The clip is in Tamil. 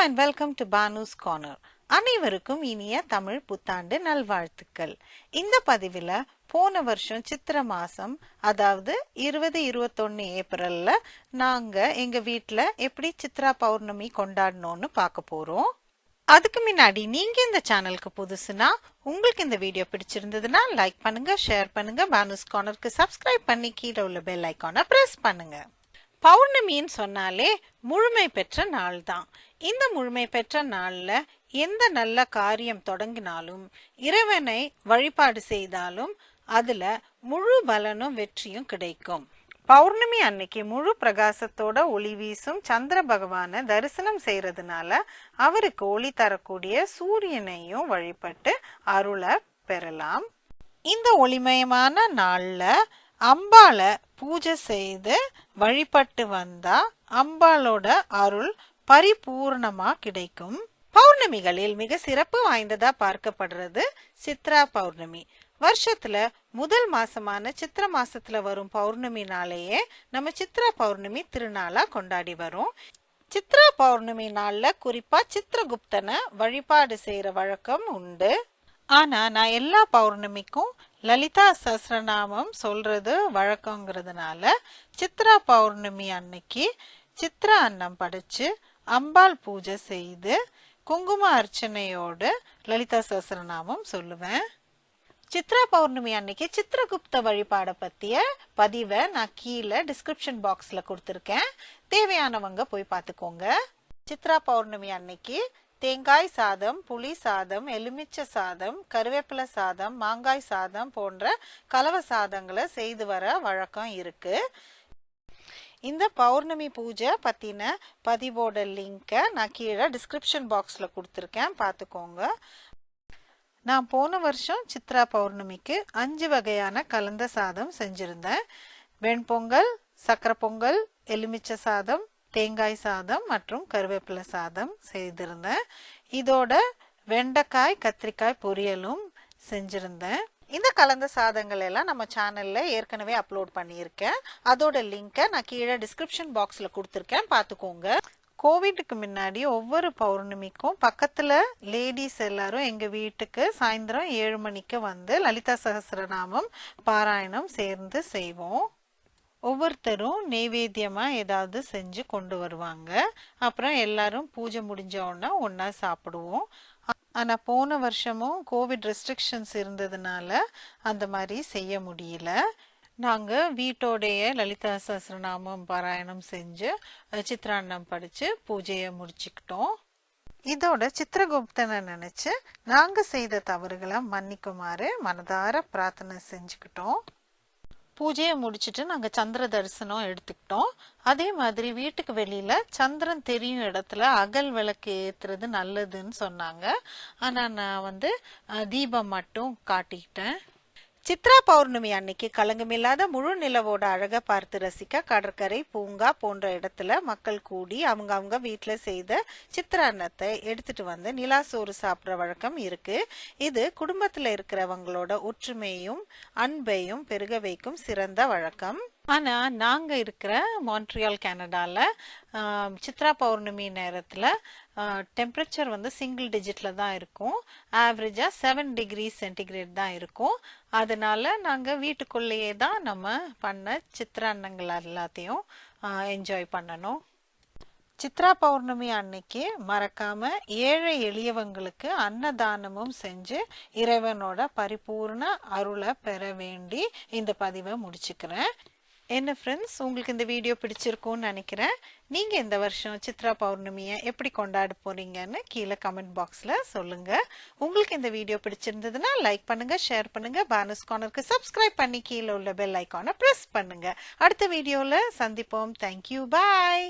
and welcome to Banu's Corner. அனைவருக்கும் இனிய தமிழ் புத்தாண்டு நல்வாழ்த்துக்கள். இந்த பதிவில போன வருஷம் சித்திர மாசம் அதாவது 2021 ஏப்ரல்ல நாங்க எங்க வீட்ல எப்படி சித்ரா பௌர்ணமி கொண்டாடணும்னு பார்க்க போறோம். அதுக்கு முன்னாடி நீங்க இந்த சேனலுக்கு புதுசுனா உங்களுக்கு இந்த வீடியோ பிடிச்சிருந்ததுன்னா லைக் பண்ணுங்க, ஷேர் பண்ணுங்க, பானுஸ் கார்னருக்கு சப்ஸ்கிரைப் பண்ணி கீழே உள்ள பெல் ஐகானை பிரஸ் பண்ணுங்க. பௌர்ணமின்னு சொன்னாலே முழுமை பெற்ற நாள் தான். இந்த முழுமை பெற்ற நாள்ல எந்த நல்ல காரியம் தொடங்கினாலும் இறைவனை வழிபாடு செய்தாலும் அதுல முழு பலனும் வெற்றியும் கிடைக்கும். பௌர்ணமி அன்னைக்கு முழு பிரகாசத்தோட ஒளி வீசும் சந்திர பகவானை தரிசனம் செய்யறதுனால அவருக்கு ஒளி தரக்கூடிய சூரியனையும் வழிபட்டு அருளை பெறலாம். இந்த ஒளிமயமான நாள்ல அம்பாள பூஜை செய்து வழிபட்டு வந்தா அம்பாளோட அருள் பரிபூர்ணமா கிடைக்கும். பௌர்ணமிகளில் மிக சிறப்பு வாய்ந்ததா பார்க்கப்படுறது சித்ரா பௌர்ணமி. வருஷத்துல முதல் மாசமான சித்திர மாசத்துல வரும் பௌர்ணமி நாளையே நம்ம சித்ரா பௌர்ணமி திருநாளா கொண்டாடி வரோம். சித்ரா பௌர்ணமி நாள்ல குறிப்பா சித்திரகுப்தனை வழிபாடு செய்யற வழக்கம் உண்டு. ஆனா நான் எல்லா பௌர்ணமிக்கும் லலிதா சஹஸ்ரநாமம் சொல்றது வழக்கங்கிறதுனால சித்ரா பௌர்ணமி அன்னைக்கு சித்ரா அன்னம் படைச்சு அம்பாள் பூஜை செய்து குங்கும அர்ச்சனையோடு லலிதா சஹஸ்ரநாமம் சொல்லுவேன். சித்ரா பௌர்ணமி அன்னைக்கு சித்திரகுப்த வழிபாடை பத்திய பதிவை நான் கீழே டிஸ்கிரிப்ஷன் பாக்ஸ்ல கொடுத்துருக்கேன். தேவையானவங்க போய் பார்த்துக்கோங்க. சித்ரா பௌர்ணமி அன்னைக்கு தேங்காய் சாதம், புளி சாதம், எலுமிச்சை சாதம், கருவேப்பிலை சாதம், மாங்காய் சாதம் போன்ற கலவை சாதங்களை செய்து வர வழக்கம் இருக்கு. இந்த பௌர்ணமி பூஜை பத்தின பதிவோட லிங்கை நான் கீழே டிஸ்கிரிப்ஷன் பாக்ஸ்ல கொடுத்துருக்கேன், பார்த்துக்கோங்க. நான் போன வருஷம் சித்ரா பௌர்ணமிக்கு 5 வகையான கலந்த சாதம் செஞ்சிருந்தேன். வெண்பொங்கல், சக்கரை பொங்கல், எலுமிச்சை சாதம், தேங்காய் சாதம் மற்றும் கருவேப்பிலை சாதம் செய்திருந்தேன். இதோட வெண்டைக்காய் கத்திரிக்காய் பொரியலும் செஞ்சிருந்தேன். இந்த கலந்த சாதங்கள் எல்லாம் நம்ம சேனல்ல ஏற்கனவே அப்லோட் பண்ணியிருக்கேன். அதோட லிங்கை நான் கீழே டிஸ்கிரிப்ஷன் பாக்ஸ்ல கொடுத்துருக்கேன், பார்த்துக்கோங்க. கோவிடுக்கு முன்னாடி ஒவ்வொரு பௌர்ணமிக்கும் பக்கத்துல லேடிஸ் எல்லாரும் எங்க வீட்டுக்கு சாயந்தரம் 7 மணிக்கு வந்து லலிதா சஹஸ்ரநாமம் பாராயணம் சேர்ந்து செய்வோம். ஒவ்வொருத்தரும் நெய்வேத்தியமா ஏதாவது செஞ்சு கொண்டு வருவாங்க. அப்புறம் எல்லாரும் பூஜை முடிஞ்ச உடனே ஒன்னா சாப்பிடுவோம். ஆனா போன வருஷமும் கோவிட் ரெஸ்ட்ரிக்ஷன்ஸ் இருந்ததுனால அந்த மாதிரி செய்ய முடியல. நாங்க வீட்டோடைய லலிதா சஹஸ்ரநாமம் பாராயணம் செஞ்சு சித்ராண்ணம் படிச்சு பூஜையை முடிச்சுக்கிட்டோம். இதோட சித்திரகுப்தனை நினைச்சு நாங்க செய்த தவறுகளை மன்னிக்குமாறு மனதார பிரார்த்தனை செஞ்சுக்கிட்டோம். பூஜையை முடிச்சுட்டு நாங்க சந்திர தரிசனம் எடுத்துக்கிட்டோம். அதே மாதிரி வீட்டுக்கு வெளியில சந்திரன் தெரியும் இடத்துல அகல் விளக்கு ஏத்துறது நல்லதுன்னு சொன்னாங்க. ஆனா நான் தீபம் மட்டும் காட்டிக்கிட்டேன். சித்ரா பௌர்ணமி அன்னைக்கு களங்கமில்லாத முழு நிலவோட அழகை பார்த்து ரசிக்க கடற்கரை, பூங்கா போன்ற இடத்துல மக்கள் கூடி அவங்க வீட்டுல செய்த சித்திரான்னத்தை எடுத்துட்டு வந்து நிலாசோறு சாப்பிட்ற வழக்கம் இருக்கு. இது குடும்பத்துல இருக்கிறவங்களோட ஒற்றுமையும் அன்பையும் பெருக வைக்கும் சிறந்த வழக்கம். ஆனா நாங்க இருக்கிற மான்ட்ரியால் கனடால சித்ரா பௌர்ணமி நேரத்துல டெம்பரேச்சர் சிங்கிள் டிஜிட்ல தான் இருக்கும். ஆவரேஜா 7 டிகிரி சென்டிகிரேட் தான் இருக்கும். அதனால நாங்க வீட்டுக்குள்ளேயே தான் நம்ம பண்ண சித்திரான்னங்கள் எல்லாத்தையும் என்ஜாய் பண்ணணும். சித்ரா பௌர்ணமி அன்னைக்கு மறக்காம ஏழை எளியவங்களுக்கு அன்னதானமும் செஞ்சு இறைவனோட பரிபூர்ண அருளை பெற வேண்டி இந்த பதிவை முடிச்சுக்கிறேன். என்ன ஃப்ரெண்ட்ஸ், உங்களுக்கு இந்த வீடியோ பிடிச்சிருக்கும்னு நினைக்கிறேன். நீங்க இந்த வருஷம் சித்ரா பௌர்ணமியை எப்படி கொண்டாட போறீங்கன்னு கீழே கமெண்ட் பாக்ஸ்ல சொல்லுங்க. உங்களுக்கு இந்த வீடியோ பிடிச்சிருந்ததுன்னா லைக் பண்ணுங்க, ஷேர் பண்ணுங்க, பானுஸ் கார்னருக்கு சப்ஸ்கிரைப் பண்ணி கீழே உள்ள பெல் ஐகானை பிரஸ் பண்ணுங்க. அடுத்த வீடியோல சந்திப்போம். தேங்க்யூ, பாய்.